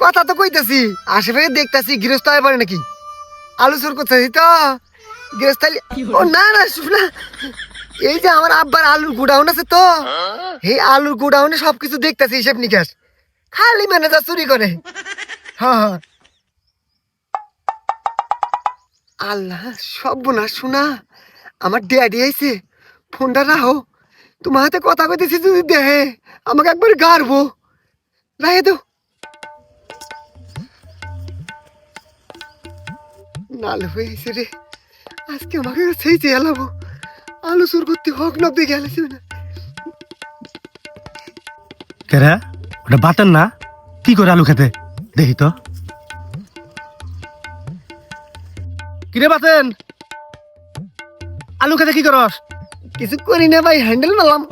কথা তো কইতাছি, আশেপাশে দেখতাছি গৃহস্থ হয়ে পারে নাকি আলু চোর করতেছি তো গৃহস্থ। ও না না শুনা, এই যে আমার আব্বার আলুর গোডাউন আছে তো, এই আলুর গোডাউনে সবকিছু দেখতাছি, হিসেব নিকাশ। খালি ম্যানেজার চুরি করে। হ্যাঁ হ্যাঁ। আল্লাহ সর্বনাশ, শোনা আমার ড্যাডি আইছে, ফোনটা রাখো। তোমার হাতে কথা কইতেছি, যদি দেহে আমাকে একবার গাড়বো। রাখে তো নাল হয়েছে রে, আজকে আমাকে সেই চেয়ালাবো। আলু চুর করতে হক নব্বই গেলেছে না। কেরা ওটা বাতেন না, কি করে আলু খেতে দেখি তো। কিরে বাতেন, আলু খেতে কি করস? কিছু করি না ভাই, হ্যান্ডেল মারলাম।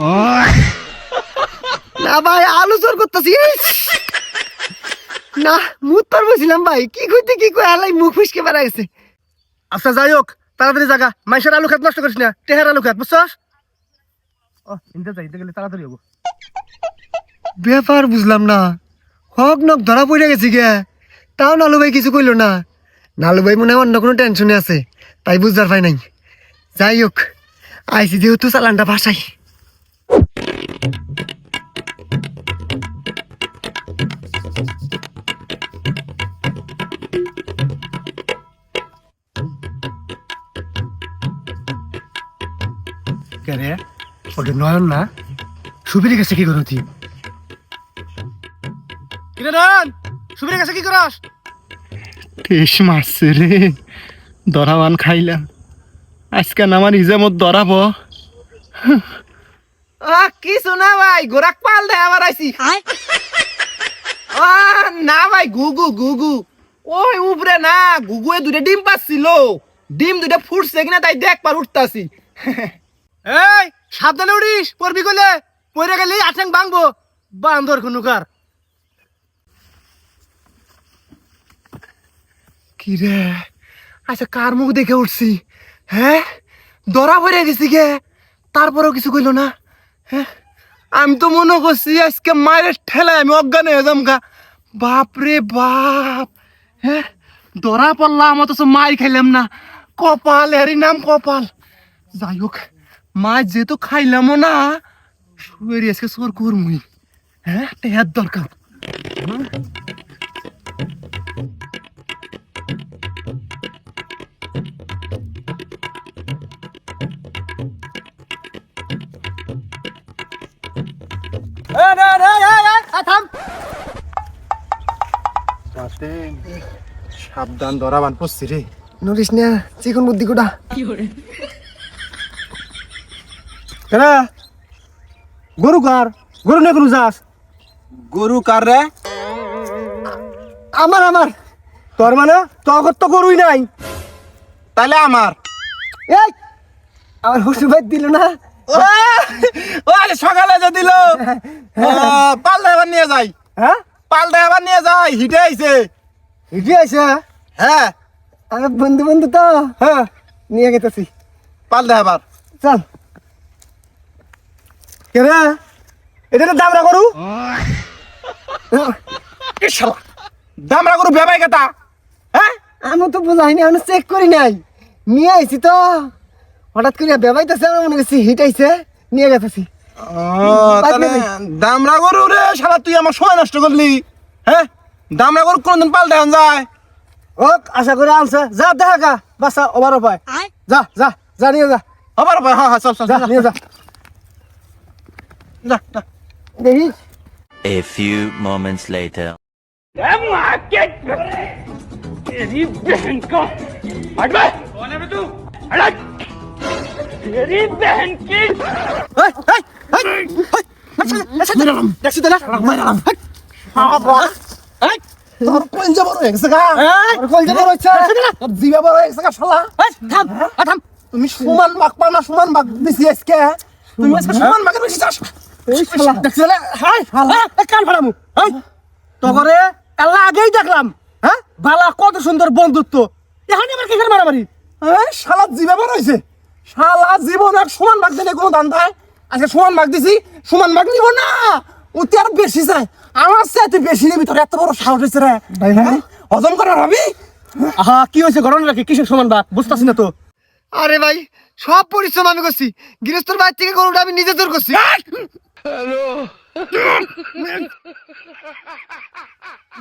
না ভাই, আলু চোর করতেছি। না মুখ তোর বলছিলাম ভাই, কি কইতে কি কই আলাই মুখ ফিসকে বেড়া গেছে। আচ্ছা যাই হোক, তাড়াতাড়ি জাগা, মাইশের আলু খেত নষ্ট করিস না, টেহার আলু খেত, বুঝছস? ও ইনতে যাইতে গেলে তাড়াতাড়ি হবো। ব্যাপার বুঝলাম না, হক নক ধরা পড়ে গেছি গে, তাও নালু ভাই কিছু কইলো না। নালু ভাই মনে হয় অন্য কোনো টেনশনে আছে, তাই বুঝবার পাই নাই। যাই হোক, আইসি যেহেতু চালানটা ভাসাই। কেরে ওটা নয়ন না, সুবির কাছে কি করতি? কিরে নয়ন, সুবির কাছে কি করস? টেস মারছে রে, দরাবান খাইলাম। আজকে আমার ইজামত দরাবো। কিছু না ভাই, গোরাক পাল দেয় আবার আইছি। না ভাই, গুগু গুগু ওই উপরে না, গুগুয়ে দুটো ডিম পাচ্ছিল, ডিম দুটো ফুটছে কিনা তাই দেখ পার উঠতাছি। এই সাবধানে উড়িস, পড়বি গলে পড়ে গেলে আঠেং ভাঙবো, বান্দর খুনুকার। কি রে, আচ্ছা কার মুখ দেখে উঠছি? হ্যাঁ, ধরা পড়ে গেছি গে, তারপরেও কিছু কইলো না। হ্যাঁ, আমি তো মনে করছি আজকে মায়ের ঠেলায় আমি অজ্ঞান হয়ে যাম গা। বাপ রে বাপ, হ্যাঁ ধরা পড়লাম, অথচ মাই খাইলাম না। কপাল, এরই নাম কপাল। যাই হোক, মাছ যেহেতু খাইলামও না, শুয়ের আজকে চোর করমুই। হ্যাঁ, টেহার দরকার। সাবধান, দরাবান পড়ছি রে। নরিস না, চিকন বুদ্ধি কোটা। কেরা গরু কার, গরু নিয়ে কোনো যাস? গরু কার রে? আমার আমার তোর মানে তখন তো গরুই নাই, তাহলে আমার। এই আমার হুসু ভাই দিল না। ও সকালে যে দিল, পাল দেবার নিয়ে যাই। হ্যাঁ পাল দেবার নিয়ে যাই, হিটে আইছে। ইটি আইছে? হ্যাঁ, আমার বন্ধু বন্ধু তো, হ্যাঁ নিয়ে গেতেছি। পাল দেবার। চল। কেরা এটা তো দামরা গরু। দামরা গরু ভেবাই কথা। হ্যাঁ, আমি তো বুঝাইনি, আমি চেক করি নাই, নিয়ে আইছি তো। হঠাৎ করে বেবাইতেছে, আমার মনে করছি হিট আইছে, নিয়ে গেতেছি। তাহলে দামরা গরু রে শালা, তুই আমার সময় নষ্ট করলি। হ্যাঁ, দামরা গরু কোনদিন পাল দেওয়া যায়? ওক আশা করে আনছে, যা দেখা গা বাসা ওভার পায়। যা যা যা নিয়ে যা, আবার ভাই, হ্যাঁ হ্যাঁ, চল চল যা চল, নিয়ে যা। যা, যা। দেখি A few moments later. এই, এই, এই, এই, দেখছি তো না? এই, তোর কলজা বড় হয়ে গেছে গা। তোর কলজা বড় হচ্ছে, তোর জিভে বড় হয়ে গেছে গা শালা। থাম, থাম। তুমি সমান ভাগ পাও না, সমান ভাগ দিছি আজকে। তুমি আজকে সমান ভাগের বেশি চাস। দেখছি না? হাই, কান ফাড়ামু। এই, তগরে এলা আগেই দেখলাম, হ্যাঁ বালা কত সুন্দর বন্ধুত্ব, এখানে আবার কিসের মারামারি? এই, শালা জিভে বড় হয়েছে। শালা জীবন আর সমান ভাগ দিলে কোনো দান দেয়? আজকে সমান ভাগ দিছি, সমান ভাগ নিব না। তুই আর বেশি চাই আমার চাইতে বেশি নিবি তোর এত বড় সাহস হয়েছে রে হ্যাঁ? হজম করার ভাবি আহা কি হয়েছে ঘটনা নাকি কিসের সমান ভাগ বুঝতেছি না তো। আরে ভাই সব পরিশ্রম আমি করছি, গৃহস্থর বাড়ি থেকে গরুটা আমি নিজে জোর করছি।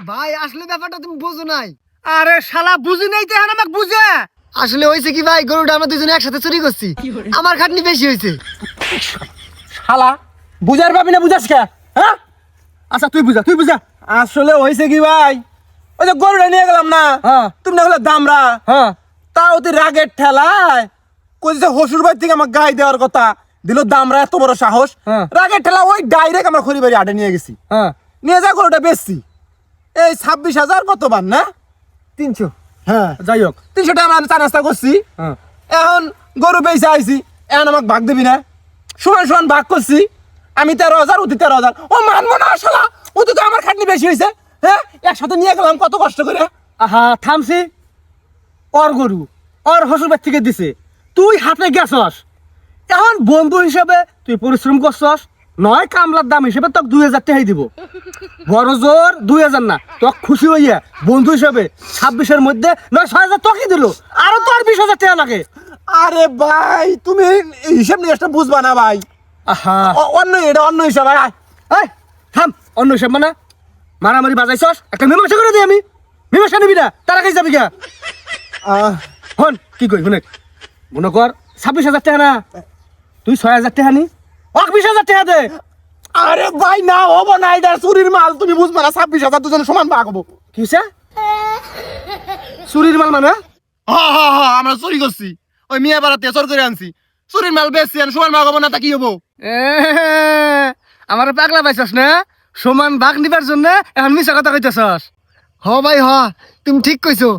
ভাই আসলে ব্যাপারটা তুমি বোঝো নাই। আরে শালা বুঝি নাই তো এখন আমাকে বুঝে। আসলে হয়েছে কি ভাই, গরুটা আমরা দুজনে একসাথে চুরি করছি, আমার খাটনি বেশি হয়েছে। শালা বুঝার পাবি না বুঝাস কে হ্যাঁ আচ্ছা তুই বুঝা। আসলে হয়েছে কি ভাই ওই যে গরুটা নিয়ে গেলাম না হ্যাঁ। তুমি না হলে দামরা হ্যাঁ তাও তুই রাগের ঠেলায় কইছে হসুর বাড়ি থেকে আমার গায়ে দেওয়ার কথা দিল দামরা এত বড় সাহস হ্যাঁ। রাগের ঠেলা ওই ডাইরেক্ট আমার খড়ি বাড়ি আটে নিয়ে গেছি হ্যাঁ নিয়ে যা গরুটা বেচছি এই 26,000 কতবার না 300। হ্যাঁ যাই হোক 300 টাকা আমি চা নাস্তা করছি হ্যাঁ এখন গরু বেচে আইছি এখন আমাকে ভাগ দিবি না সমান সমান ভাগ করছি আমি 13,000 অতি 13,000 ও মানবো না শালা ও তো আমার খাটনি বেশি হয়েছে হ্যাঁ একসাথে নিয়ে গেলাম কত কষ্ট করে আহা থামছি, ওর গরু ওর হসুরবার থেকে দিছে, তুই হাতে গেছস, এখন বন্ধু হিসেবে তুই পরিশ্রম করছস, নয় কামলার দাম হিসেবে তোকে 2,000 টাকাই দিব, বড় জোর 2,000 না, তোকে খুশি হইয়া বন্ধু হিসেবে 26-এর মধ্যে নয় 6,000 তোকে দিল, আরো তোর 20,000 টাকা লাগে। আরে ভাই তুমি এই হিসাব নিকাশটা বুঝবা না ভাই আহা অন্য এটা অন্য হিসাব ভাই এই থাম, অন্য হিসাব মানে মারামারি বাজাইছস, একটা মীমাংসা করে দিই আমি, মীমাংসা নিবি না তারা কাছে যাবি গা হন কি কই শুনে মনে কর 26,000 টাকা না, তুই 6,000 টাকা নি, 20,000 টাকা দে। আরে ভাই না হবো না এটা চুরির মাল তুমি বুঝবা না 26,000 দুজন সমান ভাগ হবো কি হইছে? চুরির মাল মানে? আমরা চুরি করছি, ওই মিয়া বাড়াতে চোর করে আনছি, চুরির মাল বেচছি আর সমান ভাগ হবো না তা কি হবো? আমার পাগলা পাইছস না, সমান ভাগ নিবার জন্য এখন মিছা কথা কইতেছস। হ ভাই হ, তুমি ঠিক কইছো।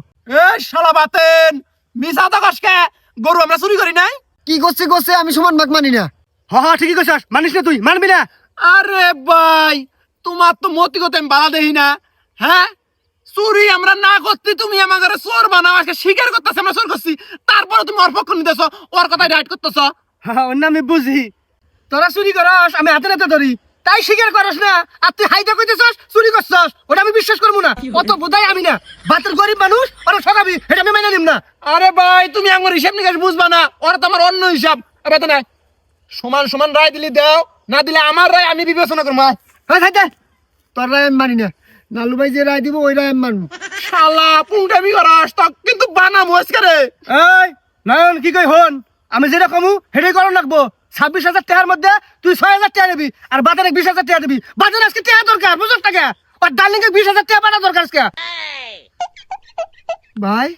এ শালা বাতেন মিছা তো কসকে গরু আমরা চুরি করি নাই কি করছে আমি সমান ভাগ মানি না। হ ঠিকই কইছস, মানিস না তুই, মানবি না? আরে ভাই তোমার তো মতি কথা আমি বাধা দেই না হ্যাঁ চুরি আমরা না করতে তুমি আমাদের চোর বানাও আজকে স্বীকার করতেছ আমরা চোর করছি তারপরে তুমি ওর পক্ষ নিতেছ ওর কথাই রাইট করতেছ হ্যাঁ অন্য আমি বুঝি, তোরা চুরি করস আমি হাতে নাতে ধরি, তাই স্বীকার করস না, আর তুই হাইটা কইতেছস চুরি করছস, ওটা আমি বিশ্বাস করবো না, অত বোধাই আমি না, বাতের গরিব মানুষ ওরা ঠকাবি এটা আমি মেনে নিম না। আরে ভাই তুমি আমার হিসাব নিকাশ বুঝবা না ওরা তো আমার অন্য হিসাব এবার তো নাই সমান সমান রায় দিলি দাও না দিলে আমার রায় আমি বিবেচনা করবো হ্যাঁ খাইতে তোর রায় আমি মানি না, নালু ভাই যে রায় দিব ওই রায় আমি মানবো। শালা পুংটামি করস তো কিন্তু বানামো আজকে রে এই নয়ন কি কই হন, আমি যেটা কমু সেটাই করো রাখবো, 26,000 টাকার মধ্যে তুই 6,000 টাকা দিবি আর বাজারে 20,000 টাকা দিবি, বাজারে আজকে টাকা দরকার বুঝছ টাকা, আর ডার্লিং এর 20,000 টাকা পাঠা দরকার আজকে। ভাই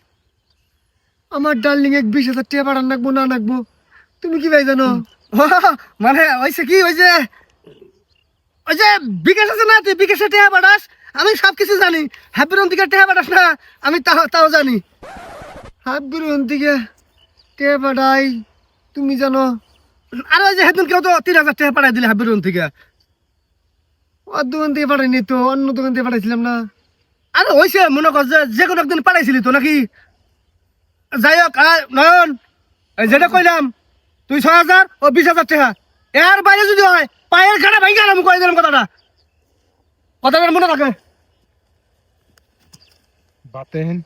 আমার ডার্লিং 20,000 টাকা পাঠান রাখবো না রাখবো তুমি কি ভাই জানো? মানে হয়েছে কি ওই যে বিকাশ আছে না, তুই বিকাশে টাকা পাঠাস, আমি সব কিছু জানি, হ্যাপির থেকে টাকা পাঠাস না আমি তাও জানি। হাবগুরু থেকে টাকা পাঠাই তুমি জানো? আর ওই যে হেদিন কেউ তো 3,000 টাকা পাঠাই দিলে হ্যাপির থেকে, ওর দোকান থেকে পাঠাইনি তো, অন্য দোকান থেকে পাঠাইছিলাম না। আর হয়েছে মনে কর যে কোনো একদিন পাঠাইছিলি তো নাকি? যাই হোক নয়ন এই যেটা কইলাম তুই 6,000 ও 20,000 টাকা, এর বাইরে যদি হয় পায়ের কাটা ভাই গেলাম কয়ে দিলাম কথাটা মনে থাকে। বাতেন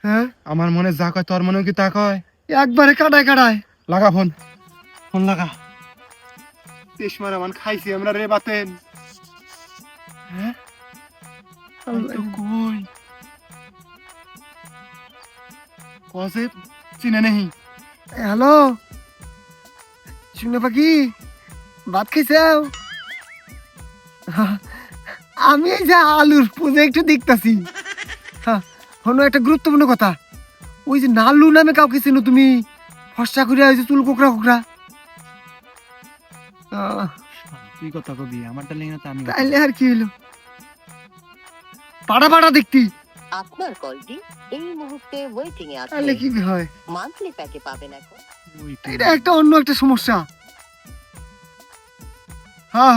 হ্যাঁ আমার মনে যা কয় তোর মনেও কি তা কয়? একবারে কাটায় লাগা ফোন, ফোন লাগা। তেস মারা মান খাইছি আমরা রে বাতেন। হ্যাঁ আমি তো কই কসে চিনে নেই। হ্যালো শুনে পাখি ভাত খাইছাও? আমি এই যে আলুর প্রজেক্ট দেখতাছি। হ্যাঁ হলো একটা গুরুত্বপূর্ণ কথা, ওই যে নালু নামে কাউকে চিনো তুমি? ফর্সা করে হয়েছে চুল কোকড়া তুই কথা কবি আমার ডালিং না, আমি তাইলে আর কি হইলো, পাড়া দেখতি আপনার কলটি এই মুহূর্তে ওয়েটিং এ আছে। তাহলে কি হয়? মান্থলি প্যাকে পাবেন এখন। এটা একটা অন্য একটা সমস্যা। হ্যাঁ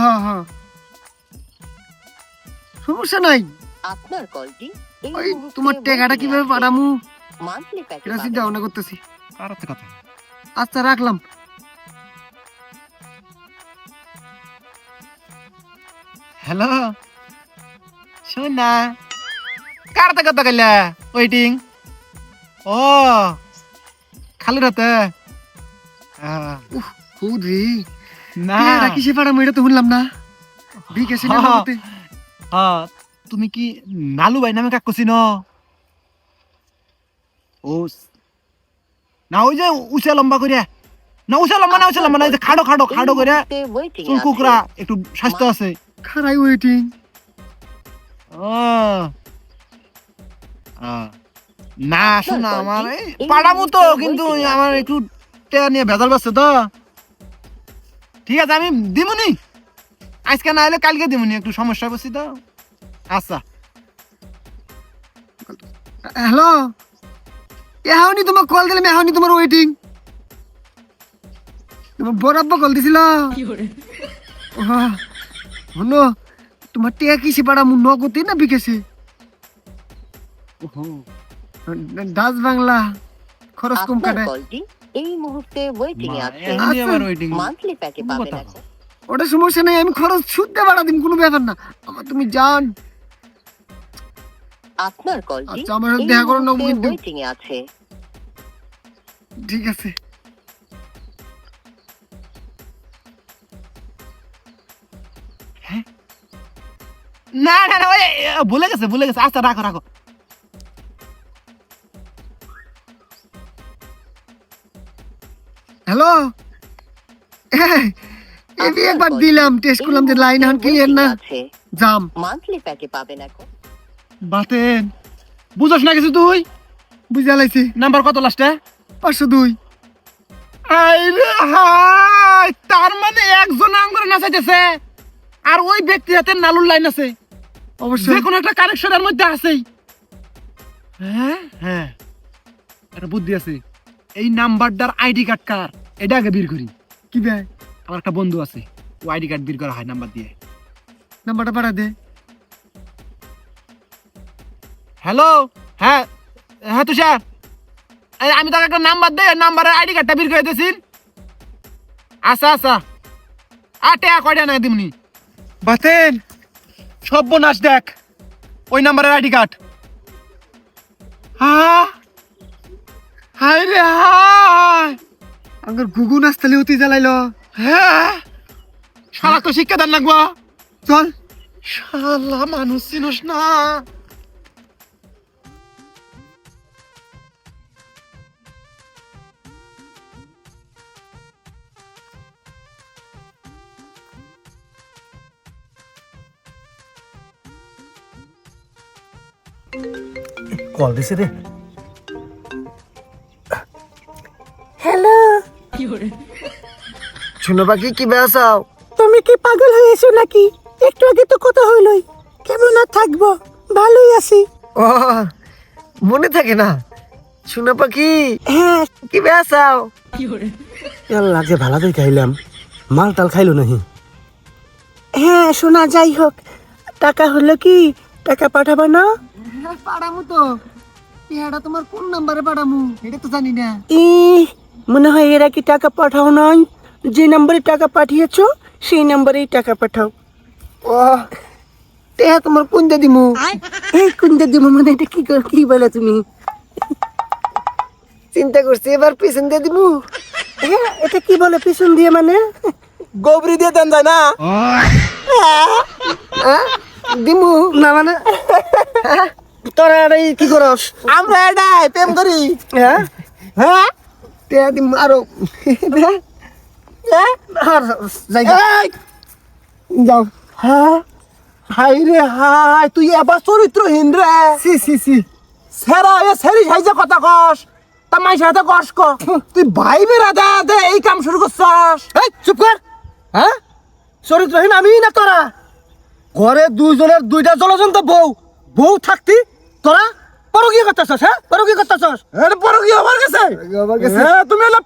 সমস্যা নাই, আপনার কলটি এই ওই মুহূর্তে তোমার টাকাটা কিভাবে পাঠামু মান্থলি প্যাকে এটা চিন্তা ভাবনা করতেছি। কার হাতে কথা? আচ্ছা রাখলাম। হ্যালো শোন না কার তা কথা কইলা ওয়েটিং ও খালি রাতে হুদরি না এটা কিসে পাড়ামু এটা তো শুনলাম না বিকাশে না হ্যাঁ। বলতে। হ্যাঁ তুমি কি নালু ভাই নামে কাক কছিন ও না ওই যে উঁচা লম্বা করে না উঁচা লম্বা না ওই যে খাড়ো খাড়ো খাড়ো করে ওয়েটিং চুল কুকরা একটু স্বাস্থ্য আছে খারাই ওয়েটিং ও না শোনা আমার পাড়ামু তো কিন্তু আমার একটু টেয়া নিয়ে ভেজাল বসছে তো ঠিক আছে আমি দিমুনি আজকে না হলে কালকে দিমুনি একটু সমস্যা বসছি তো আচ্ছা হ্যালো এখনই তোমার কল দিলাম এখনই তোমার ওয়েটিং তোমার বরাব্বা কল দিছিল হলো তোমার টিয়া কিসে পাড়ামু নগদে না বিকাশে ডাচ বাংলা খরচ কম আপনার কাটে কলটি এই মুহূর্তে ওয়েটিং এ আছে এখনই আবার ওয়েটিং মান্থলি প্যাকে পাবেন এখন ওটা সমস্যা নেই আমি খরচ শুদ্ধে বাড়া দিম কোনো ব্যাপার না আমার তুমি জান আপনার কলটি আচ্ছা, আমার সাথে দেখা করো না কিন্তু। ওয়েটিং এ আছে ঠিক আছে না না না ওই ভুলে গেছে আচ্ছা রাখো রাখো হ্যালো এটি একবার দিলাম টেস্ট করলাম যে লাইন এখন ক্লিয়ার না আছে জাম মান্থলি প্যাকে পাবেন এখন বাতেন বুঝছ না কিছু তুই বুঝা লাইছি নাম্বার কত লাস্টে 502 আইরে হাই তার মানে একজন আঙ্গুরে নাচাইতেছে আর ওই ব্যক্তির হাতে নালুর লাইন আছে যে অবশ্যই কোনো একটা কানেকশনের মধ্যে আছেই হ্যাঁ হ্যাঁ একটা বুদ্ধি আছে এই নাম্বারটার আইডি কার্ড কার এটা আগে বের করি কি ভাই আমার একটা বন্ধু আছে ও আইডি কার্ড বের করা হয় নাম্বার দিয়ে নাম্বারটা পাঠা দে হ্যালো হ্যাঁ হ্যাঁ তুষার এই আমি তোকে একটা নাম্বার দে নাম্বারের আইডি কার্ডটা বের করে দিয়েছি আচ্ছা আচ্ছা আটে কয়টা না দিমনি বাতেন সর্বনাশ দেখ ওই নাম্বারের আইডি কার্ড হ্যাঁ হাই রে হাই আঙ্গুর গুগু নাস্তালে উতি জ্বালাইলো হ্যাঁ শালা তো শিক্ষা দান লাগবো চল শালা মানুষ চিনস না কল দিছে রে হ্যালো শুনো বাকি কি বেসাও তুমি কি পাগল হয়েছো নাকি একটু আগে তো কথা হইলই কেমন আর থাকবো ভালোই আছি ও মনে থাকে না শুনো পাখি হ্যাঁ কি বেসাও আল্লাহ যে ভালো করে খাইলাম মাল টাল খাইলো নাহি হ্যাঁ শোনা যাই হোক টাকা হলো কি টাকা পাঠাবো না পাড়ামু তো এটা তোমার কোন নাম্বারে পাড়ামু এটা তো জানি না ই মনে হয় এরা কি টাকা পাঠাও নয় যে নম্বরে টাকা পাঠিয়েছো সেই নম্বরেই টাকা পাঠাও ও টেহা তোমার কোন দে দিমু এই কুন্দে দিব মানে এটা কি বলে তুমি চিন্তা করছি এবার পিছন দিয়ে দিমু হ্যাঁ এটা কি বলে পিছন দিয়ে মানে গোবরি দিয়ে দেন যায় না হ্যাঁ দিমু না মানে তোরা এই কি করস আমরা এটা প্রেম করি হ্যাঁ হ্যাঁ টেহা দিম আরো আর জায়গা যাও হ্যাঁ হাই রে হাই তুই এবার চরিত্রহীন রে সি সি সি সেরা এ সেরি সাইজে কথা কস তা মাই সাথে কস ক তুই ভাই বেরা দে এই কাম শুরু করছস এই চুপ কর হ্যাঁ চরিত্রহীন আমি না তোরা ঘরে দুইজনের দুইটা জলজন্ত বউ থাকতি তোরা পরকীয় করতেছস হ্যাঁ পরকীয় করতেছস এটা পর কি হবার গেছে আমার কাছে হ্যাঁ তুমি হলো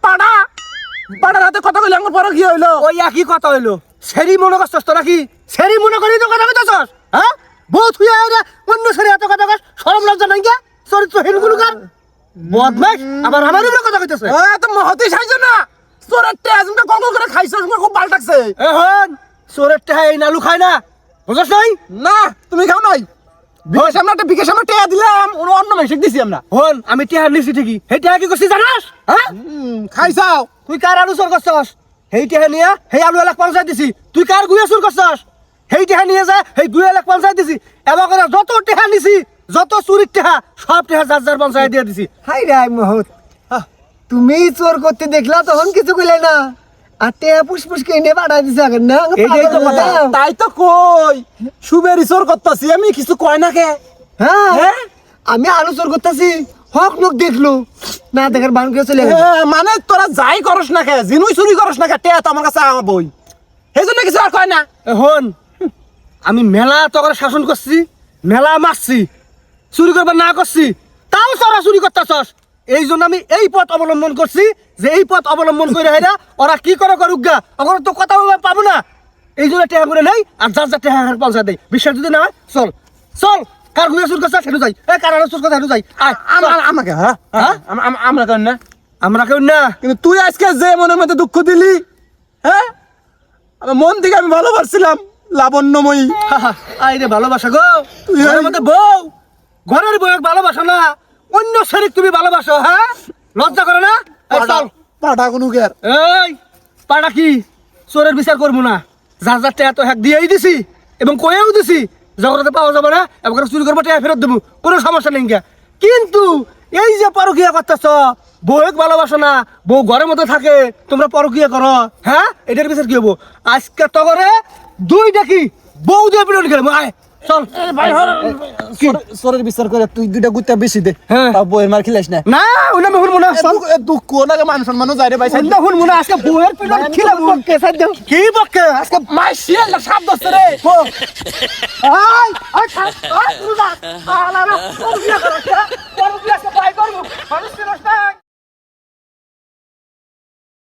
পাড়ার হাতে কথা কইলে আমার পর কি হইলো ওই একই কথা হইলো সেরি মনে করছস তোরা কি সেরি মনে করি তো কথা কইতেছস হ্যাঁ বউ থুই আইরা অন্য সেরি হাতে কথা কস শরম লজ্জা নাই কে চরিত্রহীন গুলোকার বদমাইশ আবার আমার উপরে কথা কইতেছে এ তো মহতি সাইজো না তোর তেজ মুখে গঙ্গ করে খাইছস মুখে খুব ভাল লাগছে এখন চোরের টেহা এই নালু খায় না বুঝছ নাই? না তুমি খাও নাই বিকাশ আমরা একটা বিকাশ আমরা টেয়া দিলাম অন্য মাসে দিছি আমরা হন আমি টেহা নিছি ঠিকই সেই টেহা কি করছিস জানাস? হ্যাঁ খাইছাও তুই কার আলু চোর করছস? সেই টেহা নিয়ে সেই আলু 1,50 দিছি। তুই কার গুয়া চুর করছস? সেই টেহা নিয়ে যায় সেই 2,50 দিছি। এবার করে যত টেহা নিছি যত চুরির টেহা সব টেহা যার যার পঞ্চায়েত দিয়ে দিছি। হাই রে মহৎ তুমি চোর করতে দেখলা তখন কিছু কইলে না আর টেয়া পুষ্পুষ কিনে পাঠাই দিছে আগে না এইটাই তো কথা। তাই তো কই সুবেরি চোর করতাছি আমি কিছু কয় না কে হ্যাঁ হ্যাঁ? আমি আলু চোর করতেছি হক লোক দেখলো না দেখার বান করে চলে গেল মানে তোরা যাই করস না কে জিনুই চুরি করস না কে টেয়া তো আমার কাছে বই সেই জন্য কিছু আর কয় না হন আমি মেলা তখন শাসন করছি মেলা মারছি চুরি করবার না করছি তাও তোরা চুরি করতেছস। এই জন্য আমি এই পথ অবলম্বন করছি যে এই পথ অবলম্বন করে হেরা ওরা কি করে করুক গা ওখানে তো কথা বলতে পাবো না। এই জন্য টেহা করে নেই আর যার যার টেহা পঞ্চায়েত দেয়। বিশ্বাস যদি না হয় চল চল কার ঘুরে চুর করছে সেটু যাই কার আলো চুর করছে সেটু যাই আয় আমাকে হ্যাঁ আমরা কেন না আমরা কেউ না কিন্তু তুই আজকে যে মনের মধ্যে দুঃখ দিলি হ্যাঁ আমার মন থেকে আমি ভালোবাসছিলাম লাবণ্যময়ী আই রে ভালোবাসা গো তুই ঘরের মধ্যে বউ ঘরের বউ ভালোবাসো না অন্য শরীর তুমি ভালোবাসো। হ্যাঁ লজ্জা করে না? এই চল পাটা কোনো গের এই পাড়া কি চোরের বিচার করবো না যার যার টেয়া তো হ্যাক দিয়েই দিছি এবং কয়েও দিছি জগতে পাওয়া যাবে না এবার চুরি করবো টেয়া ফেরত দেবো কোনো সমস্যা নেই গা। কিন্তু এই যে পরকিয়া করতেছ বউকে ভালোবাসো না বউ ঘরের মধ্যে থাকে তোমরা পরকিয়া করো হ্যাঁ এটার বিচার কি হবো? আজকে তো করে দুইটা কি বউ দিয়ে পিটন খেলবো আয় চল চোরের বিচার করে তুই দুইটা গুত্তা বেশি দে হ্যাঁ। তাও বইয়ের মার খিলাইস না না ওটা আমি শুনবো না চল দুঃখ নাকি মান সম্মানও যায় রে ভাই ওটা শুনবো না আজকে বউয়ের পিটন খেলাবো কি পক্ষে আজকে মাই শিয়ালটা সাপ ধরছে রে আয় আয় আয়